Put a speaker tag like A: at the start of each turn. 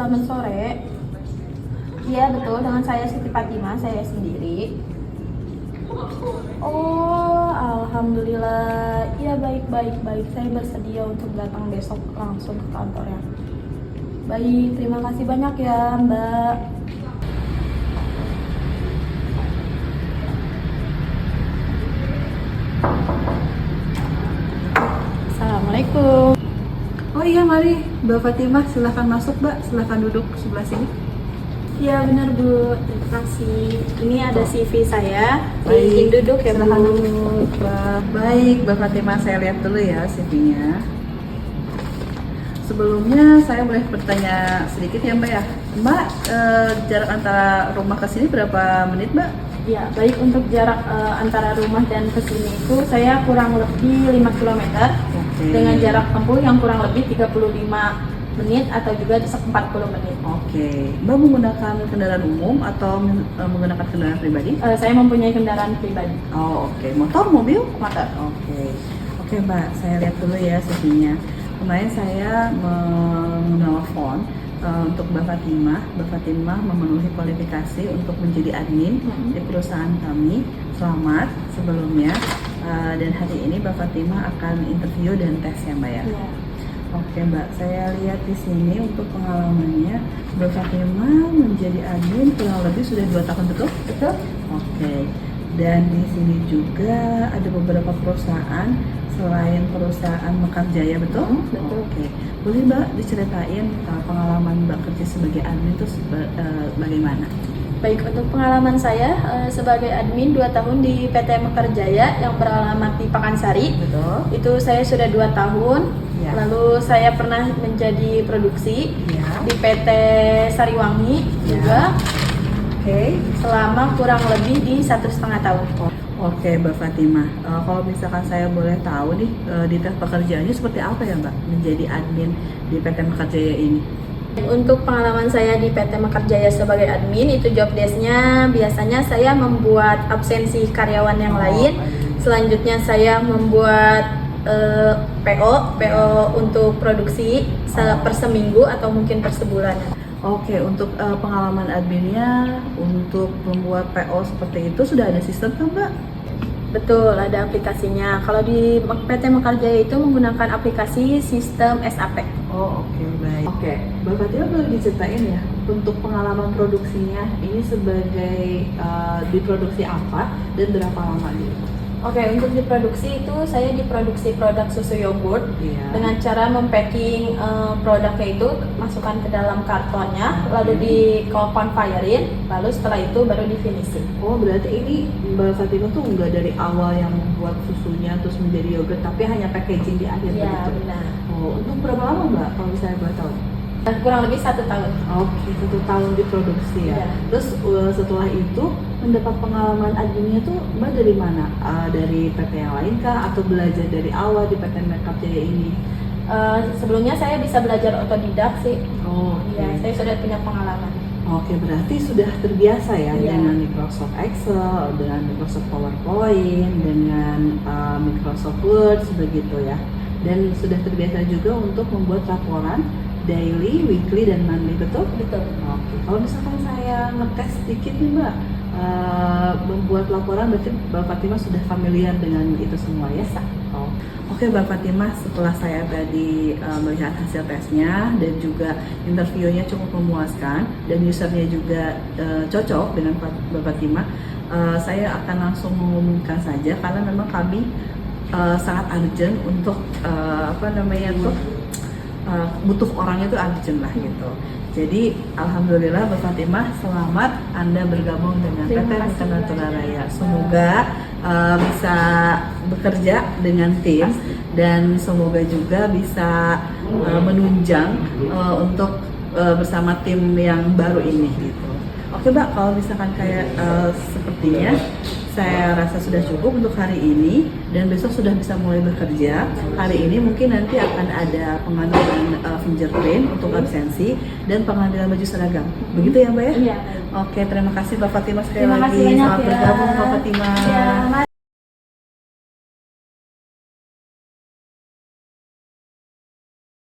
A: selamat sore. Iya betul, dengan saya Siti Fatima, saya sendiri. Oh, alhamdulillah. Iya baik. Saya bersedia untuk datang besok langsung ke kantor ya. Baik, terima kasih banyak ya Mbak. Assalamualaikum.
B: Oh iya, mari Mbak Fatimah, silahkan masuk Mbak, silahkan duduk sebelah sini.
A: Iya benar Bu, terima kasih. Ini ada CV saya.
B: Baik,
A: Izin duduk ya Bu.
B: silahkan duduk Mbak. Baik, Mbak Fatimah, saya lihat dulu ya CV-nya. Sebelumnya saya boleh bertanya sedikit ya Mbak ya. Mbak, jarak antara rumah ke sini berapa menit Mbak?
A: Ya, baik untuk jarak antara rumah dan ke sini itu saya kurang lebih 5 km dengan jarak tempuh yang kurang lebih 35 menit atau juga 40 menit.
B: Oke, Mbak menggunakan kendaraan umum atau menggunakan kendaraan pribadi?
A: Saya mempunyai kendaraan pribadi.
B: Oh oke, motor, mobil?
A: Motor.
B: Oke Mbak, saya lihat dulu ya CV-nya. Kemarin saya menelpon untuk Mbak Fatimah. Mbak Fatimah memenuhi kualifikasi untuk menjadi admin di perusahaan kami. Selamat sebelumnya. Dan hari ini Mbak Fatimah akan interview dan tes ya Mbak ya.
A: Ya.
B: Oke Mbak, saya lihat di sini untuk pengalamannya Mbak Fatimah menjadi admin kurang lebih sudah 2 tahun, betul?
A: Betul?
B: Oke. Dan di sini juga ada beberapa perusahaan selain perusahaan Mekar Jaya, betul?
A: Betul.
B: Oke. Boleh Mbak diceritain pengalaman Mbak kerja sebagai admin itu bagaimana?
A: Baik, untuk pengalaman saya sebagai admin 2 tahun di PT Mekar Jaya yang beralamat di Pakansari.
B: Betul.
A: Itu saya sudah 2 tahun.
B: Ya.
A: Lalu saya pernah menjadi produksi
B: Ya.
A: di PT Sariwangi juga
B: Oke.
A: selama kurang lebih di 1,5 tahun.
B: Oke Mbak Fatimah, kalau misalkan saya boleh tahu nih detail pekerjaannya seperti apa ya Mbak menjadi admin di PT Mekar Jaya ini?
A: Untuk pengalaman saya di PT Mekar Jaya sebagai admin, itu job desk-nya biasanya saya membuat absensi karyawan yang lain. Selanjutnya saya membuat PO untuk produksi per seminggu atau mungkin per sebulan.
B: Oke, untuk pengalaman adminnya untuk membuat PO seperti itu sudah ada sistem kan Mbak?
A: Betul, ada aplikasinya. Kalau di PT Mekar Jaya itu menggunakan aplikasi sistem SAP.
B: Oh oke, baik. Oke, Mbak Fatimah boleh diceritain ya untuk pengalaman produksinya ini sebagai diproduksi apa dan berapa lama gitu?
A: Oke, untuk diproduksi itu saya diproduksi produk susu yogurt dengan cara mempacking produknya itu masukkan ke dalam kartonnya, lalu di conveyorin, lalu setelah itu baru di finishing.
B: Oh berarti ini Mbak Fatimah tuh nggak dari awal yang membuat susunya terus menjadi yogurt, tapi hanya packaging di akhir
A: Ya
B: begitu?
A: benar.
B: Oh untuk berapa lama Mbak kalau misalnya boleh tahu?
A: Kurang lebih 1 tahun.
B: Oke, 1 tahun diproduksi ya.
A: Iya.
B: Terus setelah itu mendapat pengalaman adminnya tuh Mbak dari mana? Dari PT yang lain kah? Atau belajar dari awal di PT Mekar Jaya ini?
A: Sebelumnya saya bisa belajar otodidak sih.
B: Oh,
A: Iya, saya sudah punya pengalaman.
B: Oke, berarti sudah terbiasa ya
A: Iya.
B: dengan Microsoft Excel, dengan Microsoft PowerPoint, dengan Microsoft Word begitu ya. Dan sudah terbiasa juga untuk membuat laporan daily, weekly, dan monthly, betul?
A: Betul.
B: Oke, kalau misalkan saya ngetes sedikit nih Mbak, membuat laporan berarti Mbak Fatimah sudah familiar dengan itu semua ya? Oh. Oke Mbak Fatimah, setelah saya tadi melihat hasil tesnya dan juga interviewnya cukup memuaskan dan usernya juga cocok dengan Mbak Fatimah, saya akan langsung mengumumkan saja karena memang kami sangat urgent untuk butuh orangnya itu urgent lah gitu. Jadi alhamdulillah Mbak Fatimah, selamat Anda bergabung dengan PT Mekar Natura Raya. Semoga bisa bekerja dengan tim dan semoga juga bisa menunjang untuk bersama tim yang baru ini gitu. Oke Mbak, kalau misalkan kayak sepertinya saya rasa sudah cukup untuk hari ini dan besok sudah bisa mulai bekerja. Hari ini mungkin nanti akan ada pengambilan fingerprint untuk absensi dan pengambilan baju seragam. Begitu ya Mbak ya?
A: Iya.
B: Oke, terima kasih Mbak Fatimah sekali
A: Terima
B: lagi.
A: kasih banyak
B: Selamat
A: ya.
B: bergabung Mbak Fatimah.
A: Ya,